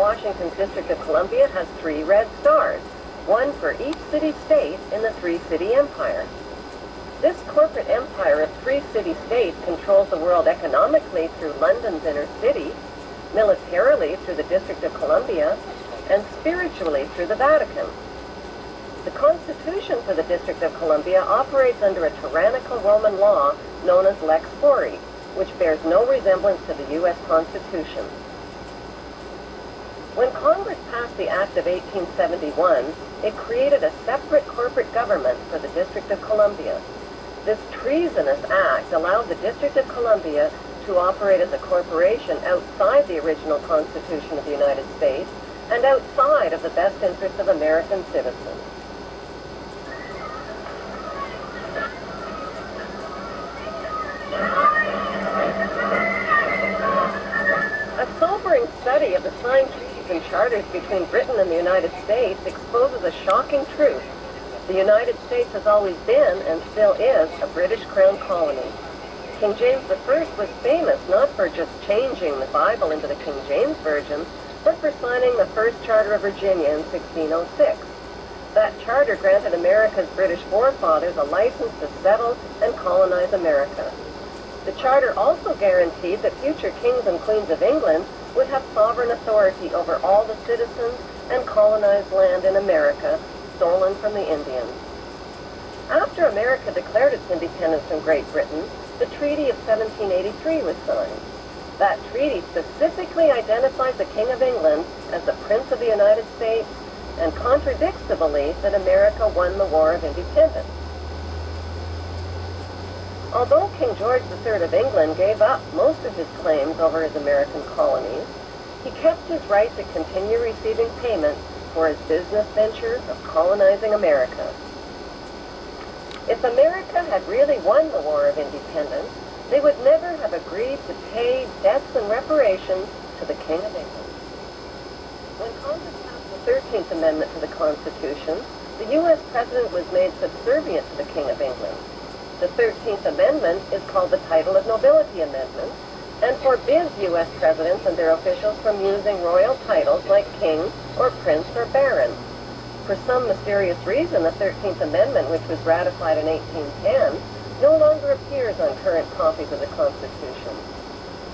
Washington's District of Columbia has 3 red stars, one for each city-state in the 3-city empire. This corporate empire of 3 city-states controls the world economically through London's inner city, militarily through the District of Columbia, and spiritually through the Vatican. The Constitution for the District of Columbia operates under a tyrannical Roman law known as Lex Fori, which bears no resemblance to the U.S. Constitution. When Congress passed the Act of 1871, it created a separate corporate government for the District of Columbia. This treasonous act allowed the District of Columbia to operate as a corporation outside the original Constitution of the United States and outside of the best interests of American citizens. A sobering study of the signed treaties and charters between Britain and the United States exposes a shocking truth. The United States has always been, and still is, a British Crown colony. King James I was famous not for just changing the Bible into the King James Version, but for signing the first Charter of Virginia in 1606. That charter granted America's British forefathers a license to settle and colonize America. The charter also guaranteed that future kings and queens of England would have sovereign authority over all the citizens and colonized land in America stolen from the Indians. After America declared its independence from Great Britain, the Treaty of 1783 was signed. That treaty specifically identifies the King of England as the Prince of the United States and contradicts the belief that America won the War of Independence. Although King George III of England gave up most of his claims over his American colonies, he kept his right to continue receiving payments for his business ventures of colonizing America. If America had really won the War of Independence, they would never have agreed to pay debts and reparations to the King of England. When Congress passed the 13th Amendment to the Constitution, the U.S. President was made subservient to the King of England. The 13th Amendment is called the Title of Nobility Amendment and forbids U.S. presidents and their officials from using royal titles like king or prince or baron. For some mysterious reason, the 13th Amendment, which was ratified in 1810, no longer appears on current copies of the Constitution.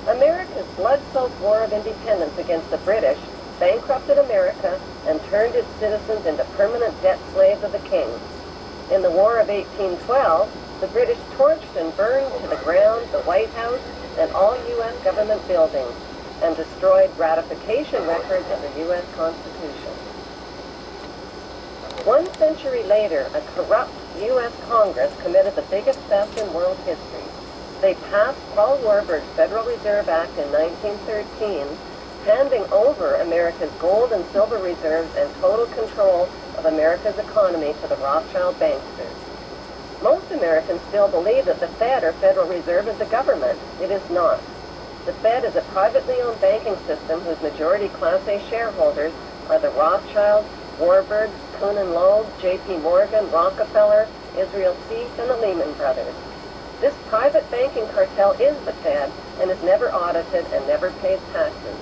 America's blood-soaked War of Independence against the British bankrupted America and turned its citizens into permanent debt slaves of the king. In the War of 1812, the British torched and burned to the ground the White House and all U.S. government buildings and destroyed ratification records of the U.S. Constitution. 1 century later, a corrupt U.S. Congress committed the biggest theft in world history. They passed Paul Warburg's Federal Reserve Act in 1913, handing over America's gold and silver reserves and total control of America's economy to the Rothschild banksters. Most Americans still believe that the Fed, or Federal Reserve, is a government. It is not. The Fed is a privately owned banking system whose majority Class A shareholders are the Rothschilds, Warburg, Kuhn and Loeb, J.P. Morgan, Rockefeller, Israel Seif, and the Lehman Brothers. This private banking cartel is the Fed and is never audited and never pays taxes.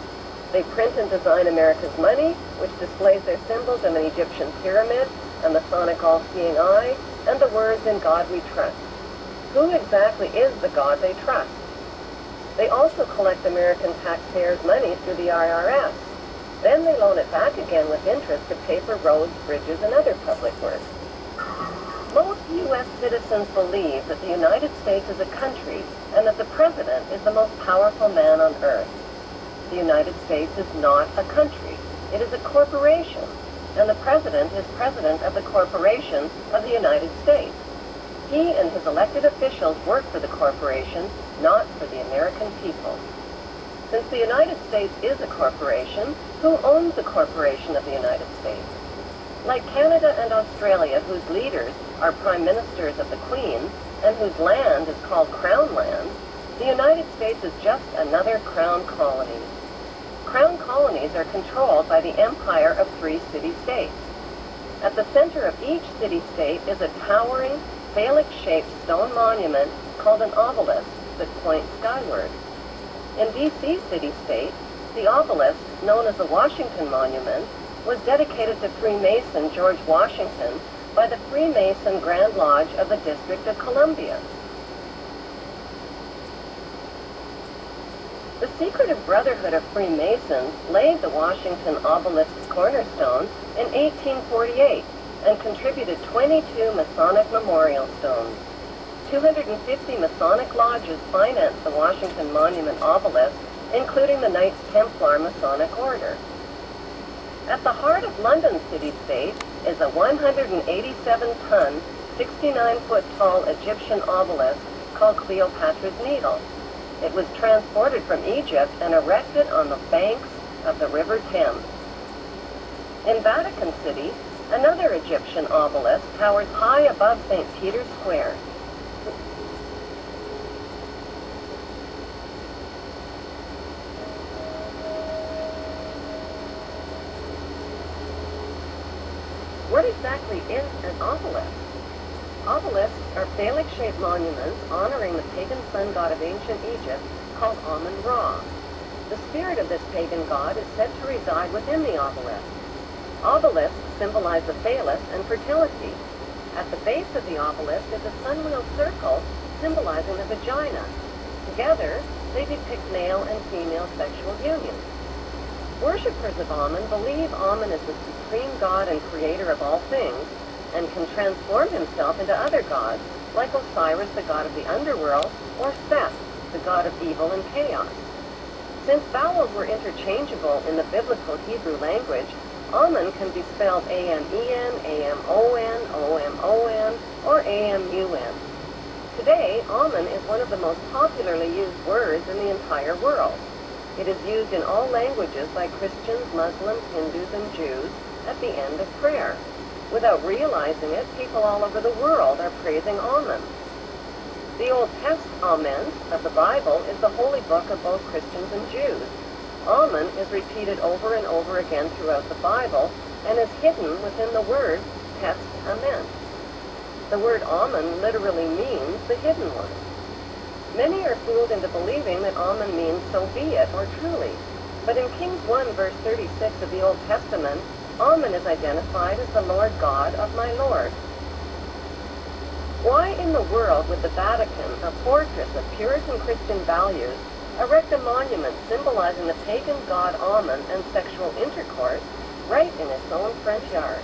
They print and design America's money, which displays their symbols of an Egyptian pyramid, and the sonic all-seeing eye, and the words "In God We Trust." Who exactly is the God they trust? They also collect American taxpayers' money through the IRS. Then they loan it back again with interest to pay for roads, bridges, and other public works. Most U.S. citizens believe that the United States is a country and that the President is the most powerful man on earth. The United States is not a country. It is a corporation, and the President is President of the Corporation of the United States. He and his elected officials work for the corporation, not for the American people. Since the United States is a corporation, who owns the corporation of the United States? Like Canada and Australia, whose leaders are prime ministers of the Queen, and whose land is called Crown Land, the United States is just another Crown colony. Crown colonies are controlled by the empire of 3 city-states. At the center of each city-state is a towering, phallic-shaped stone monument called an obelisk that points skyward. In D.C. city-state, The obelisk, known as the Washington Monument, was dedicated to Freemason George Washington by the Freemason Grand Lodge of the District of Columbia. The Secretive Brotherhood of Freemasons laid the Washington obelisk's cornerstone in 1848 and contributed 22 Masonic memorial stones. 250 Masonic lodges financed the Washington Monument obelisk, including the Knights Templar Masonic Order. At the heart of London city-state is a 187-ton, 69-foot-tall Egyptian obelisk called Cleopatra's Needle. It was transported from Egypt and erected on the banks of the River Thames. In Vatican City, another Egyptian obelisk towers high above St. Peter's Square. What exactly is an obelisk? Obelisks are phallic-shaped monuments honoring the pagan sun god of ancient Egypt called Amun-Ra. The spirit of this pagan god is said to reside within the obelisk. Obelisks symbolize the phallus and fertility. At the base of the obelisk is a sun-wheel circle symbolizing the vagina. Together, they depict male and female sexual unions. Worshippers of Amun believe Amun is the supreme god and creator of all things, and can transform himself into other gods, like Osiris, the god of the underworld, or Seth, the god of evil and chaos. Since vowels were interchangeable in the biblical Hebrew language, Amun can be spelled A-M-E-N, A-M-O-N, O-M-O-N, or A-M-U-N. Today, Amun is one of the most popularly used words in the entire world. It is used in all languages by Christians, Muslims, Hindus, and Jews at the end of prayer. Without realizing it, people all over the world are praising Amun. The Old Testament of the Bible is the holy book of both Christians and Jews. Amun is repeated over and over again throughout the Bible and is hidden within the word Testament. The word Amun literally means the hidden one. Many are fooled into believing that Amun means so be it or truly. But in Kings 1 verse 36 of the Old Testament, Amun is identified as the Lord God of my Lord. Why in the world would the Vatican, a fortress of Puritan Christian values, erect a monument symbolizing the pagan god Amun and sexual intercourse right in its own front yard?